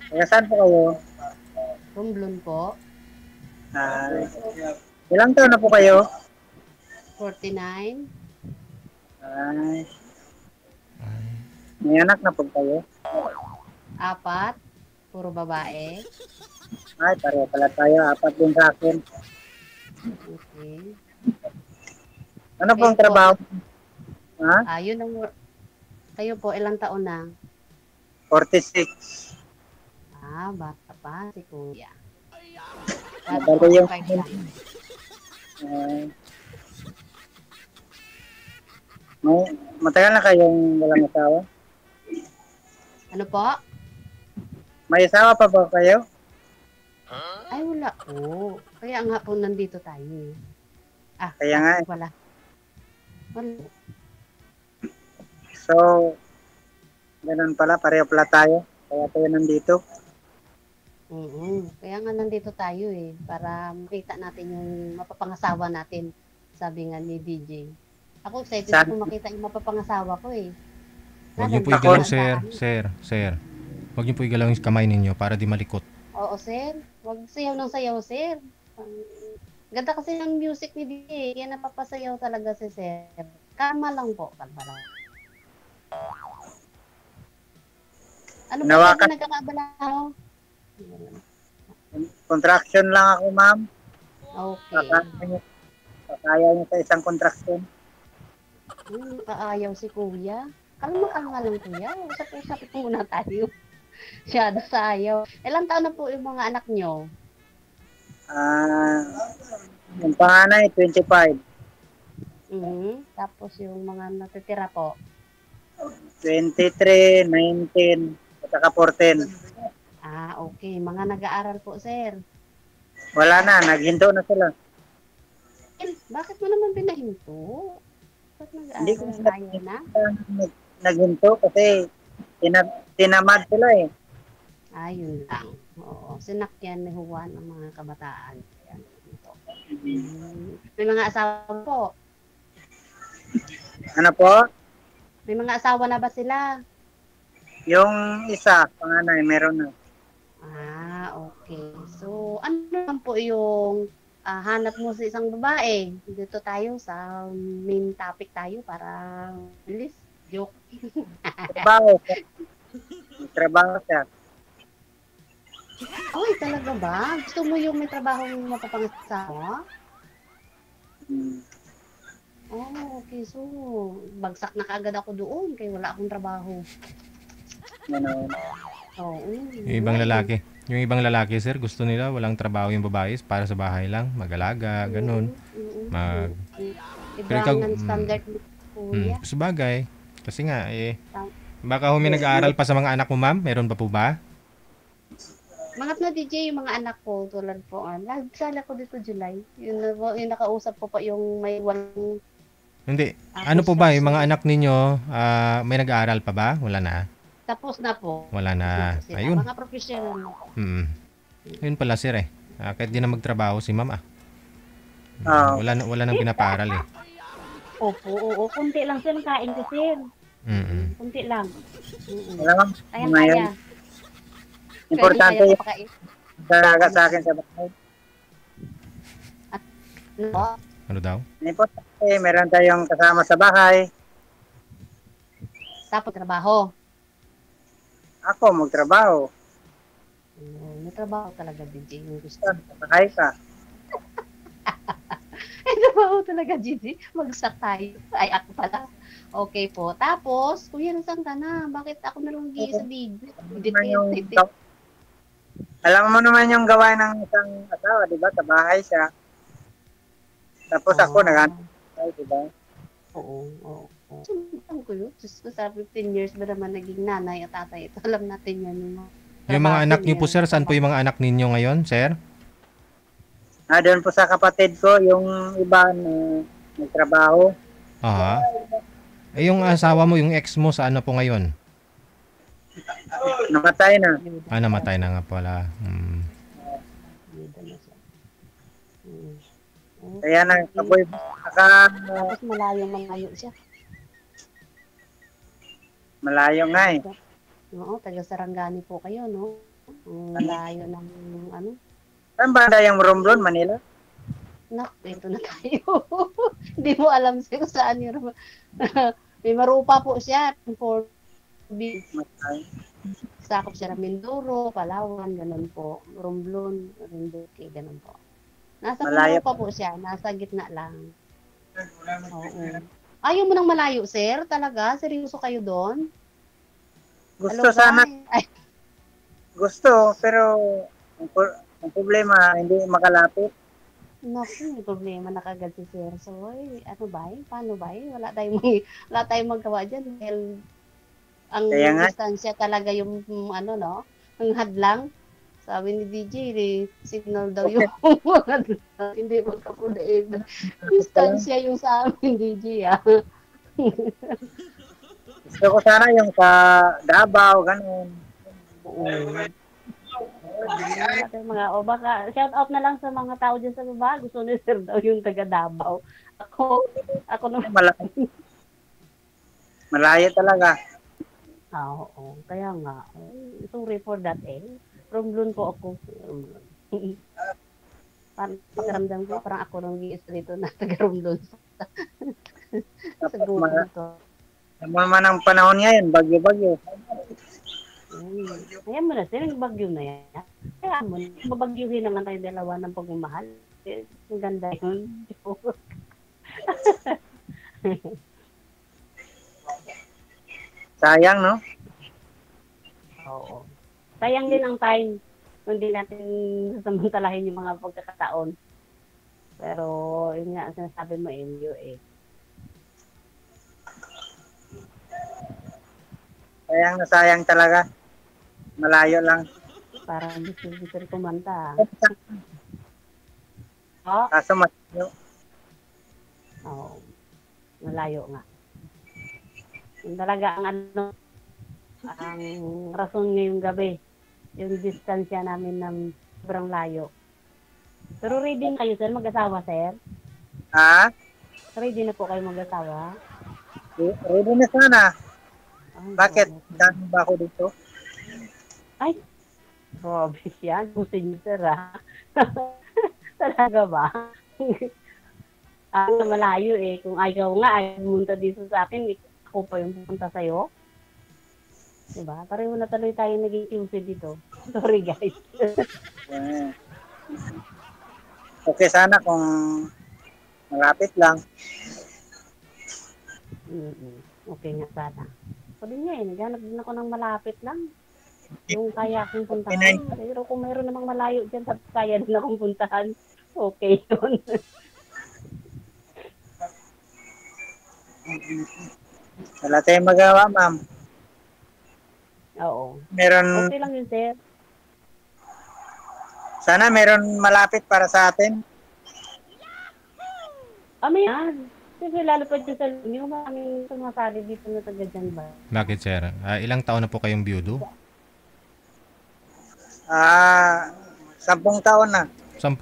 Kaya saan po kayo? Romblon po. Ah, ilang taon na po kayo? 49. Ay, may anak na po kayo? 4. Puro babae. Ay, pareho pala tayo. Apat din sa akin. Okay. Ano Kayo pong po, trabaho? Ha? yun ang, kayo po, ilang taon na? 46. Bata pa si kuya. Dati Bali yung 45 lang. ah, may, matagal na kayong walang asawa? Ano po? May asawa pa ba kayo? Ay, wala po. Kaya nga po nandito tayo eh. Kaya nga. Wala. Wala. So, ganun pala. Pareho pala tayo. Kaya tayo nandito. Kaya nga nandito tayo eh. Para makita natin yung mapapangasawa natin. Sabi nga ni DJ. Ako excited Saan? ako makita yung mapapangasawa ko eh. Huwag niyo po Sana, igalaw, tandaan. sir. Huwag niyo po igalaw yung kamay ninyo para di malikot. Oo, sir. Wag sayaw ng sayaw, sir. Ganda kasi ng music ni DJ. Kaya napapasayaw talaga si sir. Kalma lang po. Kalma lang. Ano ba Nawakan. yung nagkakabala ako? Contraction lang ako, ma'am. Okay. Kaya niyo sa isang contraction. Kaayaw si kuya. Kalma lang kuya. Usap-usap muna tayo. Siyado sa ayaw. Ilang taon na po yung mga anak nyo? Yung panganay, 25. Tapos yung mga natitira po? 23, 19, at saka 14. Okay. Mga nag-aaral po, sir. Wala na, naghinto na sila. Bakit mo naman pinahinto? Bakit Hindi ko nag-aaral? Ayaw na? naghinto kasi tinamad sila eh. Yun lang. Oo. Sinakyan ni Juan ang mga kabataan. Ayan. Ito. May mga asawa po. Ano po? May mga asawa na ba sila? Yung isa, panganay, meron na. Okay. So, ano naman po yung hanap mo sa isang babae? Dito tayo sa main topic tayo para bilis. Joke. Trabaho. Trabaho siya. Ay, talaga ba? Gusto mo yung may trabaho mapapangasawa? Okay. So, bagsak na kaagad ako doon kaya wala akong trabaho. Ano, Yung ibang lalaki, sir, gusto nila walang trabaho yung babae para sa bahay lang, mag-alaga, ganun. Pero Iba ikaw, ang standard mo, kuya. sabagay. Kasi nga, baka may nag-aaral pa sa mga anak mo, ma'am? Meron pa po ba? Mga na DJ, yung mga anak ko, tulad po, nagsala ko dito July. Yung nakausap ko pa yung may walang Hindi. Ano po ba, yung mga anak ninyo, may nag-aaral pa ba? Wala na. tapos na po. Wala na. Tapos na po sila. Ayun. Mga professional na po. Ayun pala, sir eh. Kahit di na magtrabaho si ma'am oh, wala nang pinapaaral eh. Oo. Kunti lang sir, kain ko sir. Kunti lang. alam mo, Kaya. importante Kaya yung dalaga sa akin sa bahay. Ano? Ano daw? Importante, meron tayong kasama sa bahay. Tapos trabaho. Ako, magtrabaho. May trabaho talaga DJ yung gusto. Bahay ka. May trabaho talaga DJ. Magsak tayo. Ay, ako pala. Okay po. Tapos, kuya, nasan ka na? Bakit ako na lang sa video? Alam mo naman yung gawain ng isang asawa, di ba? Sa bahay siya. Tapos ako, nag-antay, di ba? Oo. Alam ko yun. Diyos ko, sa 15 years ba naman naging nanay at tatay? Ito, alam natin yan. Yung mga anak niyo po, sir, saan po yung mga anak ninyo ngayon, sir? Doon po sa kapatid ko, yung iba na nagtrabaho. Yung asawa mo, yung ex mo, saan na po ngayon? Namatay na. Namatay na nga pala. Kaya tapos malayo siya. Malayo nga eh. Oo, taga Sarangani po kayo, no? Ang layo ng ano. Saan banda yung Romblon, Manila? Nak, ito na tayo. Hindi mo alam sa'yo saan yung may marupa po siya. For sakop siya ng Mindoro, Palawan, ganun po. Romblon, Rinduque, ganun po. Nasa Malayo. Marupa po siya, nasa gitna lang. Oo. Ayaw mo nang malayo, sir? Talaga? Seryoso kayo doon? Gusto Hello, sana, Ay, gusto, pero ang problema, hindi makalapit. naku, may problema na kagad si sir. So, ano ba paano ba wala tayong magawa dyan. Dahil ang Kaya nga. distansya talaga yung ano, no? Ang hadlang. Sabi ni DJ, signal daw yung hadlang. Hindi magkapuliin. Distansya yung sa amin, DJ, ah. Gusto ko sana yung sa Davao, ganun. Oo. Wala tayong mga, o baka, shout out na lang sa mga tao dyan sa baba. Gusto ni sir daw yung taga Davao. Ako naman. Malayo talaga. Oo. Kaya nga. Sorry for that eh. Romblon po ako. Parang pakiramdam ko, parang ako nang giis dito na taga-Romblon. Sa grupo nito. Naman ang panahon ngayon, bagyo-bagyo. Ayan mo na, sir, yung bagyo na yan. Kaya mo, mabagyuhin naman tayo dalawa ng pagmamahal. Ang ganda yun. Sayang, no? Oo. Sayang din ang time kung di natin samantalahin yung mga pagkakataon. Pero, yun nga, sinasabi mo, MU eh. Sayang na sayang talaga. Malayo lang. Parang gusto kumanta. Oh? Kaso malayo. Oo. Malayo nga. Yung talaga ang ano, ang rason ngayong gabi, yung distansya namin ng sobrang layo. Pero ready na kayo, sir, mag-asawa, sir? Ha? Ready na po kayo mag-asawa? Ready na sana. Ay, Bakit? grabe. Dami ba ako dito? Ay, grabe siya. Gusto niyo, sir, ha? Talaga ba? Ang malayo eh. Kung ayaw nga, ay pumunta dito sa akin, ako pa yung pupunta sa'yo. Diba? Pareho na tuloy tayo naging QC dito. Sorry, guys. Okay sana kung malapit lang. Okay nga sana. Sabi niya eh, naghanap din ako ng malapit lang. Yung kaya akong puntahan. Pero kung mayroon namang malayo dyan, kaya din akong puntahan. Okay yun. Wala tayong magawa, ma'am. Oo. Meron, Okay lang yun, sir. sana meron malapit para sa atin. May yan. Siyempre, lalo pa dyan sa yung maraming sumasali dito na taga dyan ba? Bakit, sir? Ilang taon na po kayong biyudo? 10 taon na. 10?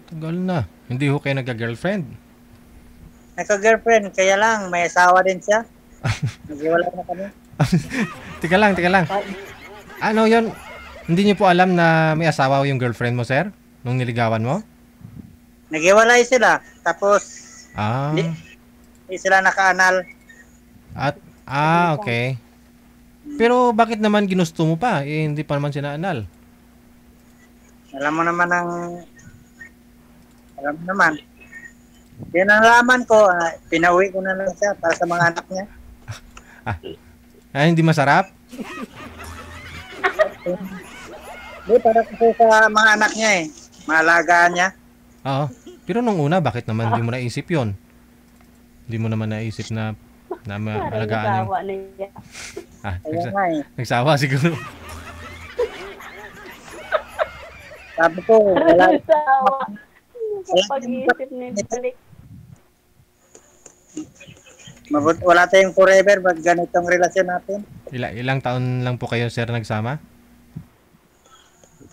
Tagal na. Hindi ho kayo nagka-girlfriend? Nagka-girlfriend, kaya lang, may asawa din siya. Naghiwalay na kami. Tika lang. Ano yon? Hindi niyo po alam na may asawa yung girlfriend mo, sir? Nung niligawan mo? Naghiwalay sila. Tapos, Ah. hindi sila naka-anal. Okay. Pero bakit naman ginusto mo pa? Hindi pa naman sinaanal. Alam mo naman. Yan ang laman ko. Pinauwi ko na lang siya para sa mga anak niya. Hindi masarap? Hindi, para kasi sa mga anak niya eh. Maalagaan niya. Oo. Pero nung una, bakit naman hindi mo naisip yon? Hindi mo naman naisip na maalagaan yung... Nagsawa na niya. Kaya nga eh. Nagsawa siguro. Sabi ko, wala. Nagsawa. Pag-iisip na balik. Wala tayong forever. Ba't ganitong relasyon natin? Ilang taon lang po kayo, sir, nagsama?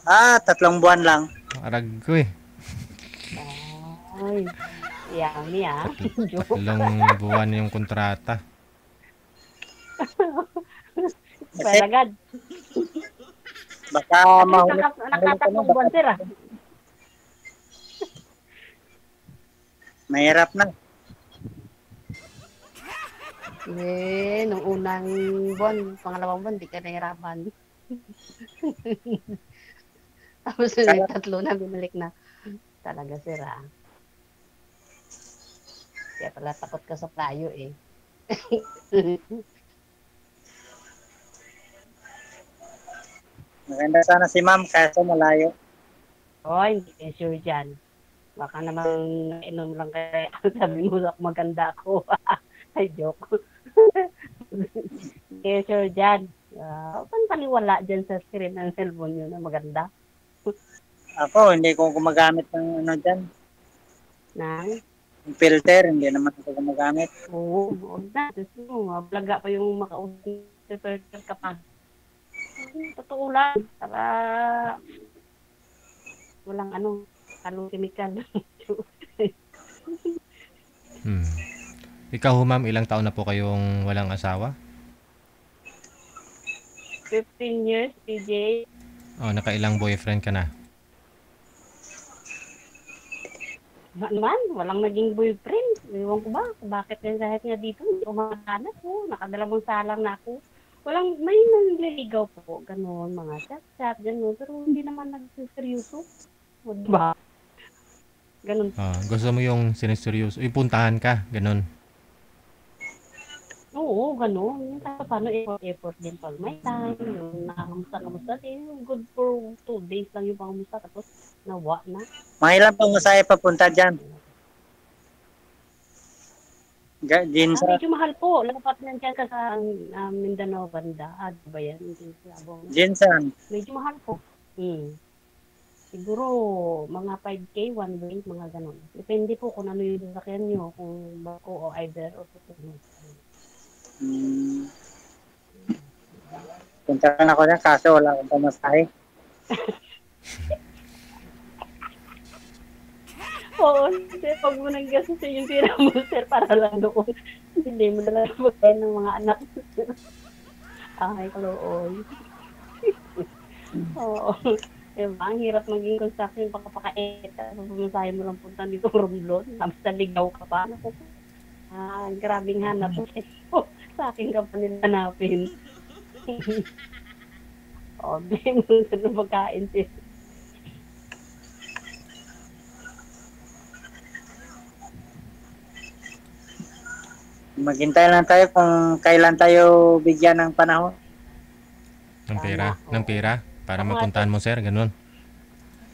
3 buwan lang. Arag ko eh. Ay, yummy ah. 3 buwan yung kontrata. Palagad. Baka At least mahuli ka na. nakatatlong buwan, sir, ah. Mahirap na. Nung unang buwan, pangalawang buwan, di ka nahirapan. Tapos yung tatlo na, binalik na. Talaga, sir, ah. Kaya pala takot ka sa playo, eh. Maganda sana si ma'am, kaso malayo. Oh, hindi kayo sure dyan. Baka namang inom lang kayo. Sabi mo, maganda ako. Ay, joke. Hindi kayo sure dyan. Huwag paniwala dyan sa screen ng cellphone nyo na maganda. Ako, hindi ko gumagamit ng ano dyan. Nang, Yung filter, hindi naman ako gumagamit. oo, huwag na. Diyos mo, mablaga pa yung makausap ka pa. Totoo lang. Para walang halong chemical. Ikaw ho, ma'am, ilang taon na po kayong walang asawa? 15 years, PJ. Nakailang boyfriend ka na? Naman, walang naging boyfriend. Ewan ko ba, bakit kahit nga dito, hindi ko makahanap po. Nakadalawang salang na ako. May nangliligaw po, gano'n, mga chat-chat, gano'n. Pero hindi naman nagsiseryoso. O, diba? Gano'n. Gusto mo yung siniseryoso, ipuntahan ka, ganun. Oo, gano'n. Yung paano effort din pag may time. Yung nakamusta din. Good for 2 days lang yung pangamusta. Tapos, nawa na. Mga ilang pamasahe papunta dyan? Ginsa. Medyo mahal po. Lapat nandiyan ka sa Mindanao banda. Ba yan? Ginsan. Medyo mahal po. Siguro, mga 5K, one way, mga ganon. Depende po kung ano yung sasakyan nyo. Kung bako o either o susunod. Punta na ako dyan, kaso wala akong pamasahe. Oo, sir, pag mo nang gastusin yung pira mo, sir, para lang doon. Hindi mo na lang magkain ng mga anak mo, sir. Ay, kalooy. Oo. Diba, ang hirap maging construction pagkapakait. Pumasahe mo lang punta dito Romblon. Tapos naligaw ka pa. Grabing hanap. Sa akin ka pa nila hanapin. Di mo sa pagkain, sir. Maghintay lang tayo kung kailan tayo bigyan ng panahon. Ng pera, para mapuntahan mo, sir, ganun.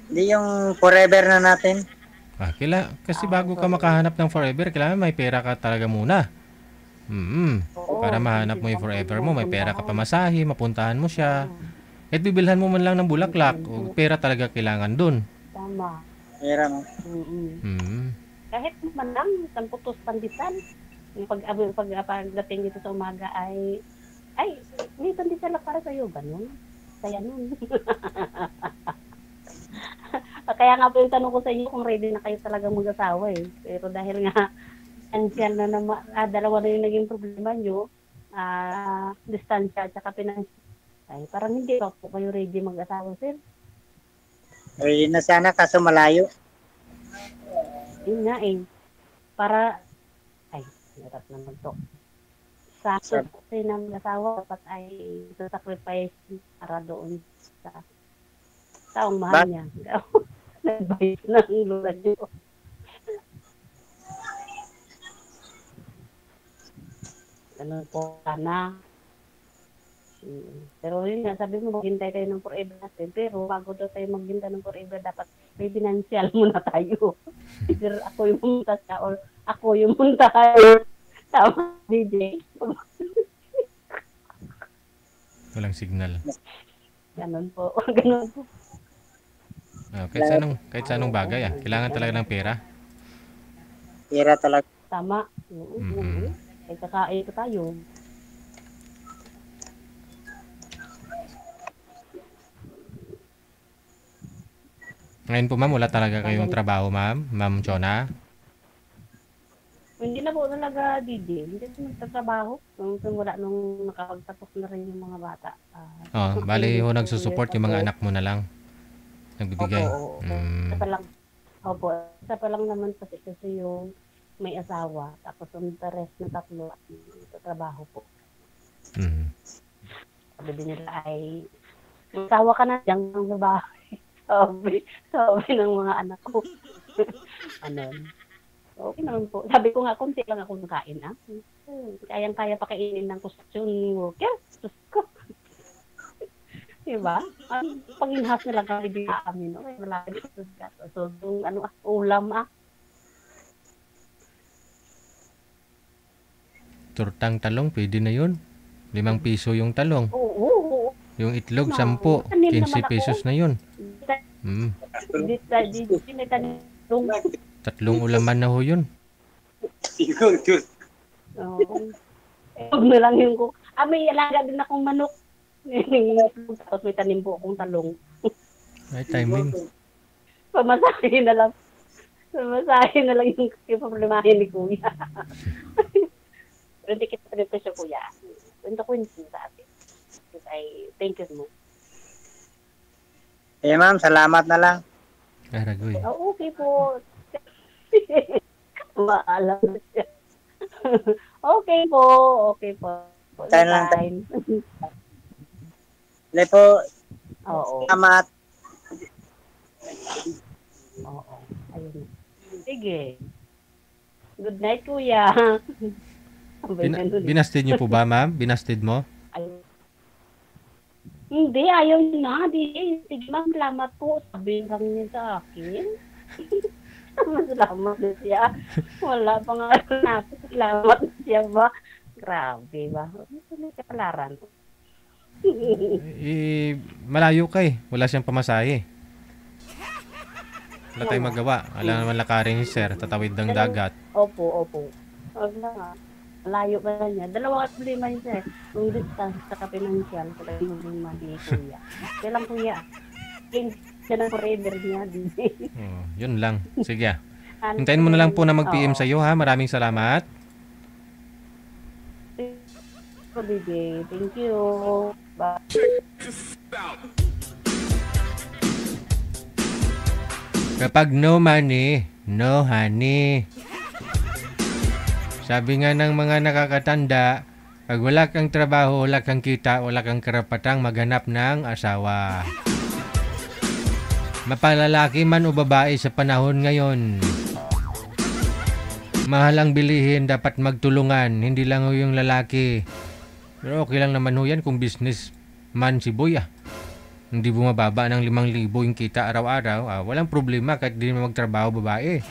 Hindi yung forever na natin. Kasi bago ka makahanap ng forever, kailangan may pera ka talaga muna. Para mahanap mo yung forever mo, may pera ka pamasahe, mapuntahan mo siya. At bibilhan mo man lang ng bulaklak, pera talaga kailangan dun. Tama. Pera, no? Kahit man lang, isang putos pandisan. Pagdating dito sa umaga ay may pandesal para sa'yo, ganun. Kaya nun. Kaya nga po yung tanong ko sa inyo kung ready na kayo talaga mag-asawa eh. Pero dahil nga, financial na naman, dalawa na yung naging problema nyo, distansya at saka financial. Ay, parang hindi pa po kayo ready mag-asawa, sir. Ready na sana, kaso malayo. Yun nga eh. Hirap naman to. Sa kasi ng asawa, dapat ay sacrifice para doon sa taong mahal niya. Nag-advise ng lula niyo. Ganun po sana. Pero yun nga, sabi mo, maghintay tayo ng forever natin. Pero bago daw tayo maghintay ng forever, dapat may financial muna tayo. Either ako yung munta siya or ako yung munta kayo. Tama, DJ. Walang signal. Ganun po. Ganun po. Kahit sa anong bagay, kailangan talaga ng pera. Pera talaga. Tama. Kahit kakain ko tayo. Ngayon po, ma'am, wala talaga kayong trabaho, ma'am? Ma'am Chona? Hindi na po po talaga, Didi. Hindi ako nagtatrabaho. Nung simula nung nakapagtapos na rin yung mga bata. Bali ho 2 nagsusupport years yung mga ago. anak mo na lang. Nagbibigay. Opo, Isa pa lang. Opo, isa pa lang naman kasi yung may asawa. Tapos yung the rest na tatlo sa trabaho po. Mm. Sabi din nila ay, asawa ka na dyan ng babae. Sabi ng mga anak ko. Ano? Okay naman po. Sabi ko nga, konti lang ako nakain. Kayang-kaya pa kainin ng construction worker. Diyos ko. Diba? Pag-inhas na lang kami din kami, no? Wala dito. So, yung ulam, Tortang talong, pwede na yun. 5 piso yung talong. Oo. Yung itlog, No, 10. tanim 15 naman ako. pesos na yun. Mm. Tatlong ulaman na ho yun. Huwag na lang yung ko. May alaga din akong manok. Tapos may tanim po akong talong. Ay, timing. Pamasahin na lang yung problemahin ni Kuya. Pero hindi kita rin siya, Kuya. Kwento ko yun sa atin. Ay, thank you mo. Ma'am, salamat na lang. Aragoy. Okay po. Maalam na siya. Okay po. Tayo lang. Lay po, Oo. salamat. Oo. Ayun. Sige. Good night, Kuya. Binasted niyo po ba, ma'am? Binasted mo? Hindi, ayaw niya na. Sige, ma'am, salamat po. Sabihin lang niya sa akin. Salamat na siya. Wala pa nga na. Salamat na siya ba? Grabe ba? Ano siya palaran? Malayo ka eh. Wala siyang pamasahe. Wala tayong magawa. Wala naman lakarin ni sir. Tatawid ng dagat. Opo. Wag na nga. Malayo pa na niya. Dalawang problema yun siya. Yung distance sa financial. Talagang yung problema ni Kuya. Kaya lang Kuya. Siya na forever niya. Yun lang. Sige. Hintayin mo na lang po na mag-PM sa iyo ha. Maraming salamat. Thank you. Bye. Kapag no money, no honey. Sabi nga ng mga nakakatanda, pag wala kang trabaho, wala kang kita, wala kang karapatang maghanap ng asawa. Mapalalaki man o babae sa panahon ngayon. Mahal ang bilihin, dapat magtulungan, hindi lang ho yung lalaki. Pero okay lang naman ho yan kung business man si boy Hindi bumababa ng 5,000 yung kita araw-araw. Walang problema kahit di magtrabaho babae.